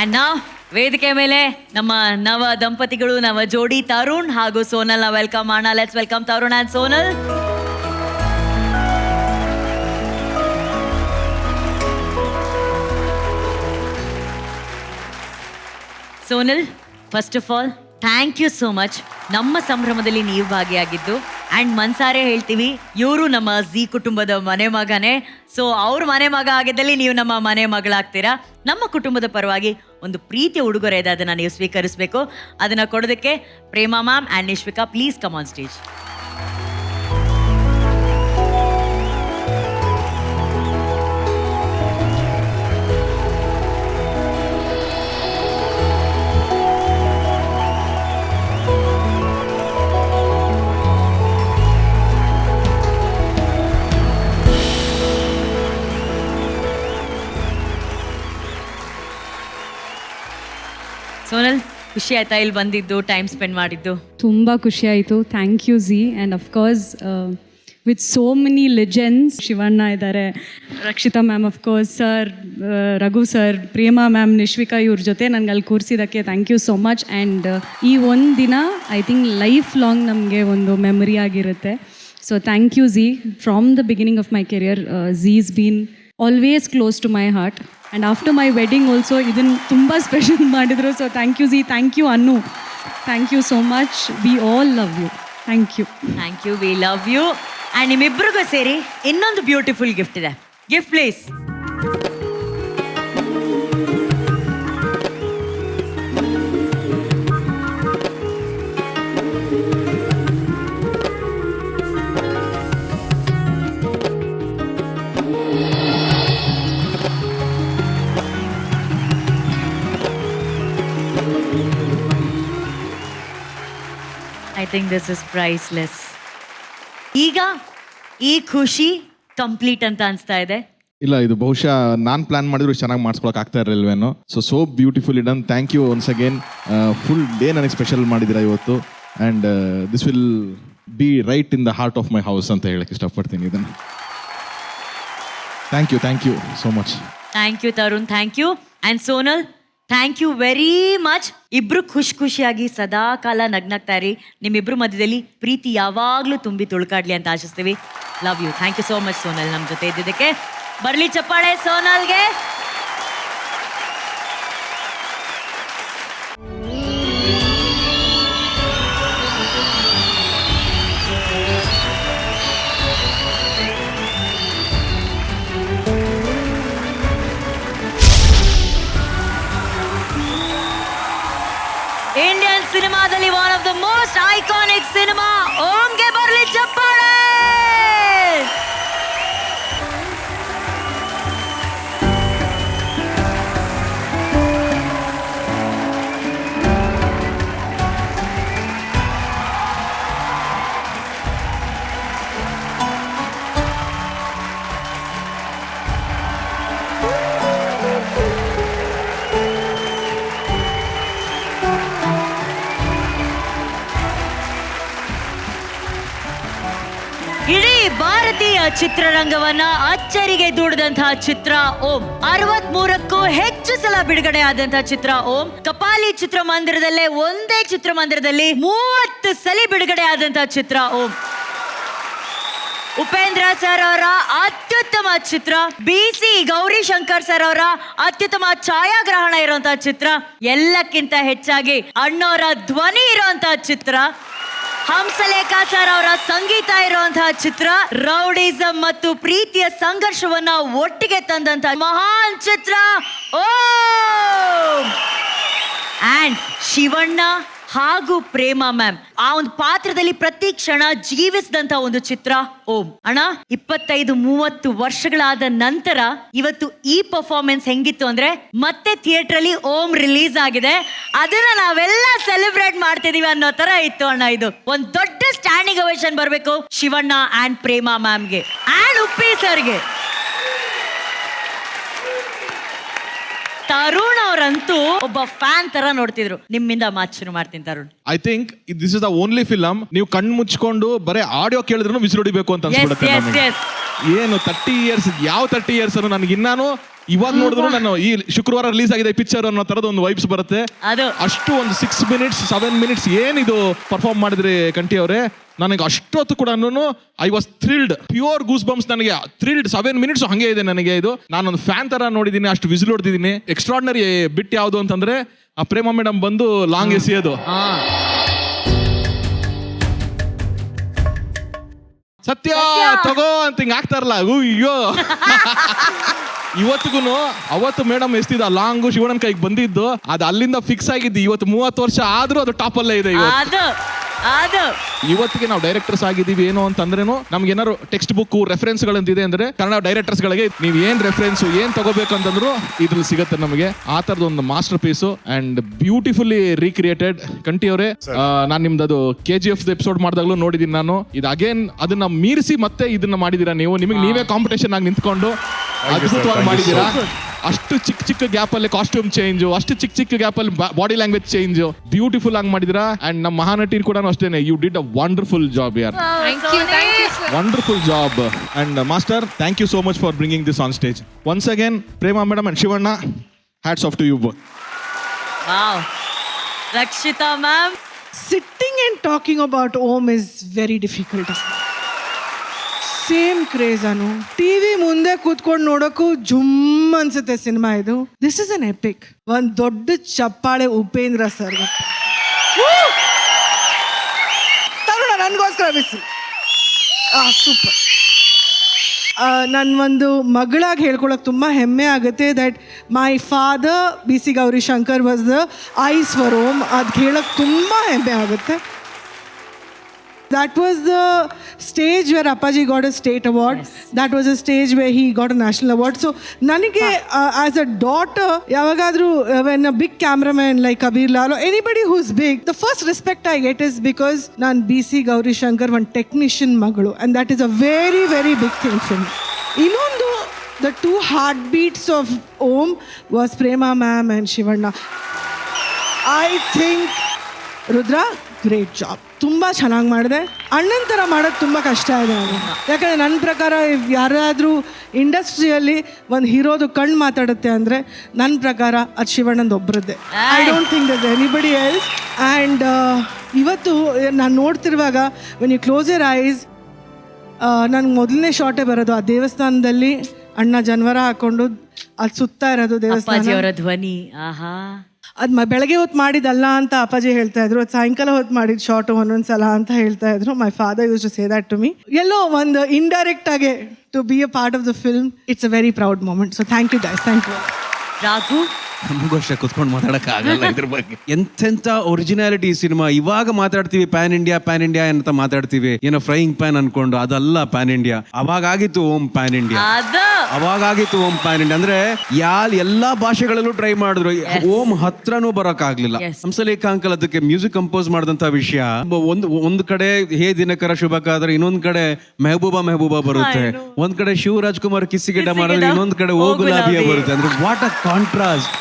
And ನಾ ವೇದಿಕೆ ಮೇಲೆ ನಮ್ಮ ನವ ದಂಪತಿಗಳು ನವ ಜೋಡಿ ತರುಣ್ ಹಾಗೂ ಸೋನಲ್ ನ ವೆಲ್ಕಮ್ ಮಾಡೋಣ. Let's welcome Tarun and Sonal. Sonal, first of all thank you so much. ನಮ್ಮ ಸಂಭ್ರಮದಲ್ಲಿ ನೀವು ಭಾಗಿಯಾಗಿದ್ದು ಆ್ಯಂಡ್ ಮನ್ಸಾರೆ ಹೇಳ್ತೀವಿ, ಇವರು ನಮ್ಮ ಝೀ ಕುಟುಂಬದ ಮನೆ ಮಗನೇ. ಸೊ ಅವ್ರ ಮನೆ ಮಗ ಆಗಿದ್ದಲ್ಲಿ ನೀವು ನಮ್ಮ ಮನೆ ಮಗಳಾಗ್ತೀರಾ. ನಮ್ಮ ಕುಟುಂಬದ ಪರವಾಗಿ ಒಂದು ಪ್ರೀತಿಯ ಉಡುಗೊರೆ ಇದೆ, ಅದನ್ನು ನೀವು ಸ್ವೀಕರಿಸಬೇಕು. ಅದನ್ನು ಕೊಡೋದಕ್ಕೆ Prema ma'am and Nishvika, please come on stage. Sonal, ಖುಷಿ ಆಯ್ತಾ ಇಲ್ಲಿ ಬಂದಿದ್ದು, ಟೈಮ್ ಸ್ಪೆಂಡ್ ಮಾಡಿದ್ದು? ತುಂಬ ಖುಷಿ ಆಯಿತು. Thank you Zee. And of course with so many legends, Shivanna ಇದ್ದಾರೆ, Rakshita ma'am, of course sir, Raghu sir, Prema ma'am, Nishvika, ಇವ್ರ ಜೊತೆ ನನಗೆ ಅಲ್ಲಿ ಕೂರಿಸಿದ್ದಕ್ಕೆ thank you so much. And ಈ ಒಂದು ದಿನ ಐ ಥಿಂಕ್ ಲೈಫ್ ಲಾಂಗ್ ನಮಗೆ ಒಂದು ಮೆಮೊರಿ ಆಗಿರುತ್ತೆ. So thank you Zee. From the beginning of my career Zee's been always close to my heart. And after my wedding also ಇದನ್ನು ತುಂಬ ಸ್ಪೆಷಲ್ ಮಾಡಿದರು. So thank you Zee. Thank you Annu. Thank you so much. We all love you. Thank you. Thank you. We love you. And ನಿಮ್ಮಿಬ್ಬರಿಗೂ ಸೇರಿ ಇನ್ನೊಂದು beautiful gift ಇದೆ. Gift please. I think this is priceless. ಈಗ ಈ ಖುಷಿ complete ಅಂತ ಅನಿಸ್ತಾ ಇದೆ. ಇಲ್ಲ, ಇದು ಬಹುಶಃ ನಾನು ಪ್ಲಾನ್ ಮಾಡಿದ್ರು ಚೆನ್ನಾಗಿ ಮಾಡಿಸ್ಕೊಳಕ್ ಆಗ್ತಾ ಇರಲಿಲ್ವೇನೋ. So beautiful done. Thank you once again. Full day ನನಗೆ ಸ್ಪೆಷಲ್ ಮಾಡಿದ್ದೀರಾ ಇವತ್ತು. And this will be right in the heart of my house ಅಂತ ಹೇಳಕ್ಕೆ ಇಷ್ಟಪಡ್ತೀನಿ ಇದನ್ನು. Thank you so much. Thank you Tarun, thank you. And Sonal, thank you very much. ಇಬ್ರು ಖುಷಿಯಾಗಿ ಸದಾ ಕಾಲ ನಗ್ನಾಗ್ತಾ ಇರಿ. ನಿಮ್ಮಿಬ್ರು ಮಧ್ಯದಲ್ಲಿ ಪ್ರೀತಿ ಯಾವಾಗಲೂ ತುಂಬಿ ತುಳ್ಕಾಡ್ಲಿ ಅಂತ ಆಶಿಸ್ತೀವಿ. Love you. Thank you so much Sonal, ನಮ್ಮ ಜೊತೆ ಇದ್ದಿದ್ದಕ್ಕೆ. ಬರ್ಲಿ ಚಪ್ಪಾಳೆ ಸೋನಲ್ಗೆ. ಇಂಡಿಯನ್ ಸಿನಿಮಾದಲ್ಲಿ one of the most iconic cinema ಓಂಗೆ ಬರ್ಲಿ ಚಪ್ಪಾಳೆ. ಇಡೀ ಭಾರತೀಯ ಚಿತ್ರರಂಗವನ್ನ ಅಚ್ಚರಿಗೆ ದೂಡಿದಂತಹ ಚಿತ್ರ ಓಂ. 63ಕ್ಕೂ ಹೆಚ್ಚು ಸಲ ಬಿಡುಗಡೆ ಆದಂತಹ ಚಿತ್ರ ಓಂ. ಕಪಾಲಿ ಚಿತ್ರಮಂದಿರದಲ್ಲೇ ಒಂದೇ ಚಿತ್ರಮಂದಿರದಲ್ಲಿ 30 ಸಲ ಬಿಡುಗಡೆ ಆದಂತಹ ಚಿತ್ರ ಓಂ. ಉಪೇಂದ್ರ ಸರ್ ಅವರ ಅತ್ಯುತ್ತಮ ಚಿತ್ರ, BC ಗೌರಿಶಂಕರ್ ಸರ್ ಅವರ ಅತ್ಯುತ್ತಮ ಛಾಯಾಗ್ರಹಣ ಇರುವಂತಹ ಚಿತ್ರ, ಎಲ್ಲಕ್ಕಿಂತ ಹೆಚ್ಚಾಗಿ ಅಣ್ಣವರ ಧ್ವನಿ ಇರುವಂತಹ ಚಿತ್ರ, ಹಂಸಲೇಖ ಸರ್ ಅವರ ಸಂಗೀತ ಇರುವಂತಹ ಚಿತ್ರ, ರೌಡಿಸಂ ಮತ್ತು ಪ್ರೀತಿಯ ಸಂಘರ್ಷವನ್ನ ಒಟ್ಟಿಗೆ ತಂದಂತಹ ಮಹಾನ್ ಚಿತ್ರ ಓಂ. ಅಂಡ್ ಶಿವಣ್ಣ ಹಾಗೂ ಪ್ರೇಮಾ ಮ್ಯಾಮ್ ಆ ಒಂದು ಪಾತ್ರದಲ್ಲಿ ಪ್ರತಿ ಕ್ಷಣ ಜೀವಿಸಿದಂತ ಒಂದು ಚಿತ್ರ ಓಂ. ಅಣ್ಣ, 25-30 ವರ್ಷಗಳಾದ ನಂತರ ಇವತ್ತು ಈ ಪರ್ಫಾರ್ಮೆನ್ಸ್ ಹೆಂಗಿತ್ತು ಅಂದ್ರೆ, ಮತ್ತೆ ಥಿಯೇಟರ್ ಅಲ್ಲಿ ಓಂ ರಿಲೀಸ್ ಆಗಿದೆ, ಅದನ್ನ ನಾವೆಲ್ಲ ಸೆಲೆಬ್ರೇಟ್ ಮಾಡ್ತಿದೀವಿ ಅನ್ನೋ ತರ ಇತ್ತು ಅಣ್ಣ. ಇದು ಒಂದ್ ದೊಡ್ಡ ಸ್ಟ್ಯಾಂಡಿಂಗ್ ಓವೇಷನ್ ಬರ್ಬೇಕು ಶಿವಣ್ಣ ಅಂಡ್ ಪ್ರೇಮಾ ಮ್ಯಾಮ್ಗೆ ಅಂಡ್ ಉಪ್ಪಿ ಸರ್ಗೆ. ತರುಣ್ ಅವರಂತೂ ಒಬ್ಬ ಫ್ಯಾನ್ ತರ ನೋಡ್ತಿದ್ರು. ನಿಮ್ಮಿಂದ ಮಾತು ಶುರು ಮಾಡ್ತೀನಿ Tarun. I think this is the only film ನೀವು ಕಣ್ಣು ಮುಚ್ಕೊಂಡು ಬರೀ ಆಡಿಯೋ ಕೇಳಿದ್ರು ವಿಸಿಲ್ ಹೊಡಿಬೇಕು ಅಂತ ಅನ್ಸ್ಬಿಡುತ್ತೆ ನಮಗೆ. ಏನು 30 ಇಯರ್ಸ್, ಯಾವ 30 ಇಯರ್ಸ್ ಅನ್ನು ನನಗೆ ಇನ್ನಾನು ಇವಾಗ ನೋಡಿದ್ರು ನಾನು ಈ ಶುಕ್ರವಾರ ರಿಲೀಸ್ ಆಗಿದೆ ಪಿಕ್ಚರ್ ಅನ್ನೋ ತರದ ಒಂದು ವೈಬ್ಸ್ ಬರುತ್ತೆ. ಅದು ಅಷ್ಟು ಒಂದು 6 ಮಿನಿಟ್ಸ್ 7 ಮಿನಿಟ್ಸ್ ಏನಿದು ಪರ್ಫಾರ್ಮ್ ಮಾಡಿದ್ರಿ ಕಂಠಿ ಅವರೇ, ನನಗೆ ಅಷ್ಟೊತ್ತು ಕೂಡ I was thrilled, pure goose bumps. ನನಗೆ ಥ್ರಿಲ್ಡ್ 7 ಮಿನಿಟ್ಸ್ ಹಂಗೆ ಇದೆ ನನಗೆ. ಇದು ನಾನೊಂದು ಫ್ಯಾನ್ ತರ ನೋಡಿದ್ದೀನಿ, ಅಷ್ಟು ವಿಸಿಲ್ ಹೊಡೆದಿದ್ದೀನಿ. ಎಕ್ಸ್ಟ್ರಾರ್ಡಿನರಿ ಬಿಟ್ ಯಾವುದು ಅಂತಂದ್ರೆ ಆ ಪ್ರೇಮ ಮೇಡಮ್ ಬಂದು ಲಾಂಗ್ ಎಸೆಯೋದು, ಸತ್ಯ ತಗೋ ಅಂತ ಹಿಂಗ್ ಆಗ್ತಾರಲ್ಲ, ಅಯ್ಯೋ ಇವತ್ತಿಗೂ ಅವತ್ತು ಮೇಡಮ್ ಎಷ್ಟಿದ ಲಾಂಗು ಶಿವಣ್ಣನ ಕೈಗೆ ಬಂದಿದ್ದು ಅದು ಅಲ್ಲಿಂದ ಫಿಕ್ಸ್ ಆಗಿದ್ದು. ಇವತ್ತು 30 ವರ್ಷ ಆದ್ರೂ ಅದು ಟಾಪ್ ಅಲ್ಲೇ ಇದೆ. ಅದು ಇವತ್ತಿಗೆ ನಾವು ಡೈರೆಕ್ಟರ್ಸ್ ಆಗಿದ್ದೀವಿ ಏನು ಅಂತಂದ್ರೇನು, ನಮ್ಗೆ ಏನಾದ್ರು ಟೆಕ್ಸ್ಟ್ ಬುಕ್ ರೆಫರೆನ್ಸ್ ಗಳಂತಿದೆ ಅಂದ್ರೆ ಕನ್ನಡ ಡೈರೆಕ್ಟರ್ಸ್ ಗಳಿಗೆ ನೀವು ಏನ್ ರೆಫರೆನ್ಸ್ ಏನ್ ತಗೋಬೇಕು ಅಂತಂದ್ರು ಇದ್ರಲ್ಲಿ ಸಿಗುತ್ತೆ ನಮಗೆ. ಆ ತರದ ಒಂದು masterpiece and beautifully recreated. Kanthi ಅವರೇ, ನಾನು ನಿಮ್ದು KGF ಎಪಿಸೋಡ್ ಮಾಡಿದಾಗ್ಲೂ ನೋಡಿದೀನಿ ನಾನು. ಇದು ಅಗೇನ್ ಅದನ್ನ ಮೀರಿಸಿ ಮತ್ತೆ ಇದನ್ನ ಮಾಡಿದೀರಾ ನೀವು. ನಿಮಗೆ ನೀವೇ ಕಾಂಪಿಟೇಷನ್ ಆಗಿ ನಿಂತ್ಕೊಂಡು ಅದ್ಭುತವಾಗಿ ಮಾಡಿದೀರಾ. ಅಷ್ಟು ಚಿಕ್ಕ ಚಿಕ್ಕ ಗ್ಯಾಪ್ ಅಲ್ಲಿ ಕಾಸ್ಟ್ಯೂಮ್ ಚೇಂಜ್, ಅಷ್ಟು ಚಿಕ್ಕ ಚಿಕ್ಕ ಗ್ಯಾಪ್ ಅಲ್ಲಿ ಬಾಡಿ ಲ್ಯಾಂಗ್ವೇಜ್ ಚೇಂಜ್ ಬ್ಯೂಟಿಫುಲ್ ಆಗಿ ಮಾಡಿದಿರಾ. ಅಂಡ್ ನಮ್ಮ ಮಹಾನಟಿ ಕೂಡ ಅಷ್ಟೇನೆ, you did a wonderful job ಯಾರ್, wonderful job. And master, thank you so much for bringing this on stage once again. Prema madam and Shivanna, hats off to you both. Wow. Rakshita ma'am, Sitting and talking about Om is very difficult. Same craze ಅನು. TV ಮುಂದೆ ಕೂತ್ಕೊಂಡು ನೋಡೋಕ್ಕೂ ಜುಮ್ ಅನ್ಸುತ್ತೆ cinema ಇದು. This is an epic. ಒಂದು ದೊಡ್ಡ ಚಪ್ಪಾಳೆ ಉಪೇಂದ್ರ ಸರ್. ತರುಣ ನನಗೋಸ್ಕರ ಬಿಸಿ. ಸೂಪರ್. ನನ್ನ ಒಂದು ಮಗಳಾಗಿ ಹೇಳ್ಕೊಳಕ್ಕೆ ತುಂಬ ಹೆಮ್ಮೆ ಆಗುತ್ತೆ that my father BC Gaurishankar was the ice for home. ಅದು ಹೇಳೋಕ್ಕೆ ತುಂಬ ಹೆಮ್ಮೆ ಆಗುತ್ತೆ. That was the stage where Appaji got a state award. Yes. That was a stage where he got a national award. So, nanige as a daughter, yavagadru when a big cameraman like Kabir Lal or anybody who's big, the first respect I get is because nan BC Gauri Shankar one technician magalu, and that is a very very big thing for me. Inondu, the two heartbeats of Om was Prema ma'am and Shivanna. I think Rudra, great job. ತುಂಬ ಚೆನ್ನಾಗಿ ಮಾಡಿದೆ. ಅಣ್ಣನ ಥರ ಮಾಡೋದು ತುಂಬ ಕಷ್ಟ ಇದೆ ನಾನು. ಯಾಕಂದರೆ ನನ್ನ ಪ್ರಕಾರ ಯಾರಾದರೂ ಇಂಡಸ್ಟ್ರಿಯಲ್ಲಿ ಒಂದು ಹೀರೋದು ಕಣ್ಣು ಮಾತಾಡುತ್ತೆ ಅಂದರೆ ನನ್ನ ಪ್ರಕಾರ ಅದು ಶಿವಣ್ಣಂದು ಒಬ್ಬರದ್ದೇ. I don't think that anybody else. And ಇವತ್ತು ನಾನು ನೋಡ್ತಿರುವಾಗ when you close your eyes, ನನಗೆ ಮೊದಲನೇ ಶಾರ್ಟೇ ಬರೋದು ಆ ದೇವಸ್ಥಾನದಲ್ಲಿ ಅಣ್ಣ ಜನವರ ಹಾಕ್ಕೊಂಡು ಅದು ಸುತ್ತಾ ಇರೋದು ದೇವಸ್ಥಾನ. ಧ್ವನಿ ಆಹಾ. ಅದು ಬೆಳಗ್ಗೆ ಹೊತ್ತು ಮಾಡಿದ್ದಲ್ಲ ಅಂತ ಅಪ್ಪಾಜಿ ಹೇಳ್ತಾ ಇದ್ರು, ಅದು ಸಾಯಂಕಾಲ ಹೊತ್ತು ಮಾಡಿದ ಶಾರ್ಟು ಒಂದೊಂದ್ಸಲ ಅಂತ ಹೇಳ್ತಾ ಇದ್ರು. My father used to say that to me. ಎಲ್ಲೋ ಒಂದು ಇಂಡೈರೆಕ್ಟ್ ಆಗಿ to be a part of the film, it's a very proud moment. So thank you guys, thank you. Raghu, ನಮಗೂ ಅಷ್ಟೇ ಕುತ್ಕೊಂಡು ಮಾತಾಡಕ್ಕೆ ಆಗಲ್ಲ ಇದ್ರ ಬಗ್ಗೆ. ಎಂತೆಂಥ ಒರಿಜಿನಾಲಿಟಿ ಸಿನಿಮಾ. ಇವಾಗ ಮಾತಾಡ್ತೀವಿ ಪ್ಯಾನ್ ಇಂಡಿಯಾ ಅಂತ ಮಾತಾಡ್ತೀವಿ, ಏನೋ ಫ್ರೈಯಿಂಗ್ ಪ್ಯಾನ್ ಅನ್ಕೊಂಡು. ಅದಲ್ಲ ಪ್ಯಾನ್ ಇಂಡಿಯಾ. ಅವಾಗ ಆಗಿತ್ತು ಓಂ ಪ್ಯಾನ್ ಇಂಡಿಯಾ. ಅವಾಗ ಆಗಿತ್ತು ಓಂ ಪ್ಯಾನ್ ಇಂಡಿಯಾ. ಅಂದ್ರೆ ಎಲ್ಲಾ ಭಾಷೆಗಳಲ್ಲೂ ಟ್ರೈ ಮಾಡಿದ್ರು, ಓಂ ಹತ್ರನೂ ಬರೋಕ್ ಆಗ್ಲಿಲ್ಲ. ಹಂಸಲೇಖ ಅಂಕಲ್ ಅದಕ್ಕೆ ಮ್ಯೂಸಿಕ್ ಕಂಪೋಸ್ ಮಾಡಿದಂತ ವಿಷಯ. ಒಂದ್ ಕಡೆ ಹೇ ದಿನಕರ ಶುಭಕಾದ್ರೆ, ಇನ್ನೊಂದ್ ಕಡೆ ಮೆಹಬೂಬಾ ಬರುತ್ತೆ, ಒಂದ್ ಕಡೆ ಶಿವರಾಜ್ ಕುಮಾರ್ ಕಿಸ್ಸಿಗಿಡ್ಡ ಮಾಡಿದ್ರೆ, ಇನ್ನೊಂದ್ ಕಡೆ ಓ ಗುಲಾಬಿಯ ಬರುತ್ತೆ. ಅಂದ್ರೆ ವಾಟ್ ಅ ಕಾಂಟ್ರಾಸ್ಟ್.